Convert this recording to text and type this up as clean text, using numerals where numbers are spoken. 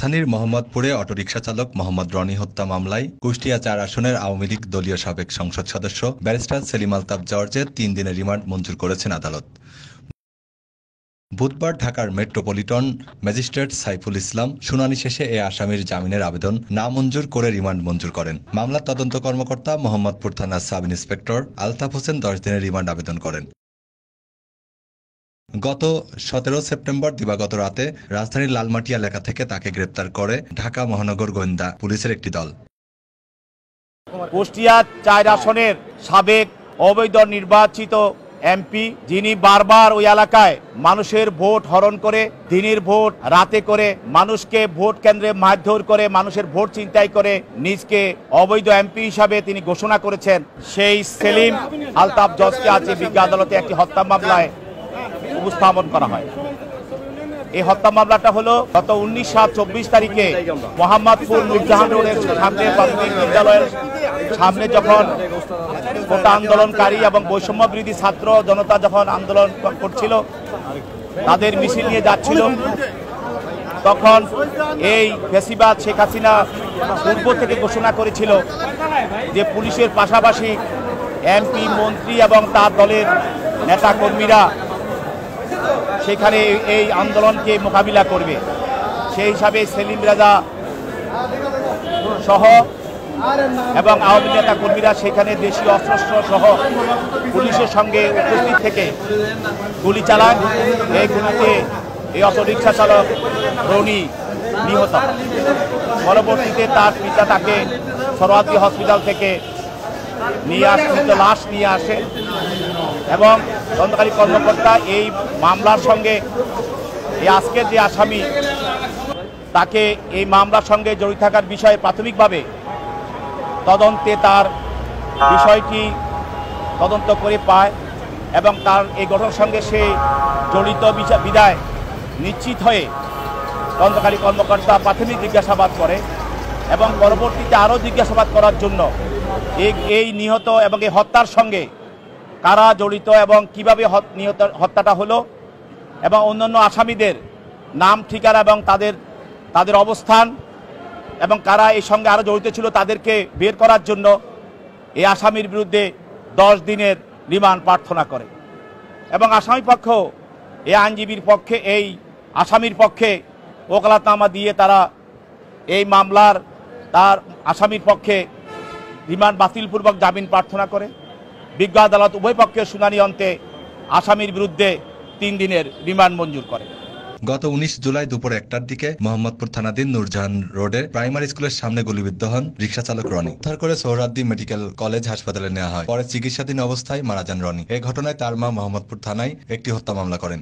রাজধানীর মোহাম্মদপুরে অটোরিকশা চালক মোহাম্মদ রনি হত্যা মামলায় কুষ্টিয়া ৪ আসনের আওয়ামী লীগ দলীয় সাবেক সংসদ সদস্য ব্যারিস্টার সেলিম আলতাফ জর্জের ৩ দিনের রিমান্ড মঞ্জুর করেছেন আদালত। বুধবার ঢাকার মেট্রোপলিটন ম্যাজিস্ট্রেট সাইফুল ইসলাম শুনানি শেষে এ আসামির জামিনের আবেদন নামঞ্জুর করে রিমান্ড মঞ্জুর করেন। মামলার তদন্ত কর্মকর্তা মোহাম্মদপুর থানার সাব ইন্সপেক্টর আলতাফ হোসেন ১০ দিনের রিমান্ড আবেদন করেন। গত ১৭ সেপ্টেম্বর দিবাগত রাতে রাজধানীর লালমাটিয়া এলাকা থেকে তাকে গ্রেপ্তার করে ঢাকা মহানগর গোয়েন্দা পুলিশের একটি দল। কুষ্টিয়া ৪ আসনের সাবেক অবৈধ নির্বাচিত এমপি, যিনি বারবার ওই এলাকায় মানুষের ভোট হরণ করে, দিনের ভোট রাতে করে, মানুষকে ভোট কেন্দ্রে মারধর করে, মানুষের ভোট ছিনতাই করে নিজকে অবৈধ এমপি হিসাবে তিনি ঘোষণা করেছেন, সেই সেলিম আলতাফ জজকে আজকে বিজ্ঞা আদালতে একটি হত্যা মামলায় উপস্থাপন করা হয়। এই হত্যা মামলাটা হলো গত ১৯/২৪ তারিখে মোহাম্মদপুর নুরজাহান রোডের সামনে প্রাথমিক বিদ্যালয়ের সামনে যখন কোটা আন্দোলনকারী এবং বৈষম্য বিরোধী ছাত্র জনতা যখন আন্দোলন করছিল, তাদের মিছিল নিয়ে যাচ্ছিল, তখন এই ফ্যাসিবাদ শেখ হাসিনা পূর্ব থেকে ঘোষণা করেছিল যে পুলিশের পাশাপাশি এমপি, মন্ত্রী এবং তার দলের নেতা কর্মীরা সেখানে এই আন্দোলনকে মোকাবিলা করবে। সেই হিসাবে সেলিম রেজা সহ এবং আওয়ামী নেতা কর্মীরা সেখানে দেশীয় অস্ত্র সহ পুলিশের সঙ্গে উপস্থিত থেকে গুলি চালান। এই গুলিতে এই অটোরিকশা চালক রনি নিহত। পরবর্তীতে তার পিতা তাকে সরোয়ার্দী হসপিটাল থেকে লাশ নিয়ে আসে এবং তদন্তকারী কর্মকর্তা এই মামলার সঙ্গে এই আজকের যে আসামি তাকে এই মামলার সঙ্গে জড়িত থাকার বিষয়ে প্রাথমিকভাবে তদন্তে তার বিষয়টি তদন্ত করে পায় এবং তার এই ঘটনার সঙ্গে সে জড়িত বিদায় নিশ্চিত হয়ে তদন্তকারী কর্মকর্তা প্রাথমিক জিজ্ঞাসাবাদ করে এবং পরবর্তীতে আরও জিজ্ঞাসাবাদ করার জন্য এই নিহত এবং এই হত্যার সঙ্গে কারা জড়িত এবং কিভাবে হত্যাটা হলো এবং অন্যান্য আসামিদের নাম, ঠিকানা এবং তাদের অবস্থান এবং কারা এই সঙ্গে আরও জড়িত ছিল তাদেরকে বের করার জন্য এই আসামির বিরুদ্ধে ১০ দিনের রিমান্ড প্রার্থনা করে এবং আসামি পক্ষ এই আইনজীবীর পক্ষে এই আসামির পক্ষে ওকালতনামা দিয়ে তারা এই মামলার তার আসামির পক্ষে রিমান্ড বাতিলপূর্বক জামিন প্রার্থনা করে। বিজ্ঞ আদালত উভয় পক্ষের শুনানি অন্তে আসামির বিরুদ্ধে ৩ দিনের রিমান্ড মঞ্জুর করে। গত ১৯ জুলাই দুপুর ১টার দিকে মোহাম্মদপুর থানাধীন নুরজাহান রোডে প্রাইমারি স্কুলের সামনে গুলিবিদ্ধ হন রিকশা চালক রনি। উদ্ধার করে সোহরাওয়ার্দী মেডিকেল কলেজ হাসপাতালে নেওয়া হয়। পরে চিকিৎসাধীন অবস্থায় মারা যান রনি। এই ঘটনায় তার মা মোহাম্মদপুর থানায় একটি হত্যা মামলা করেন।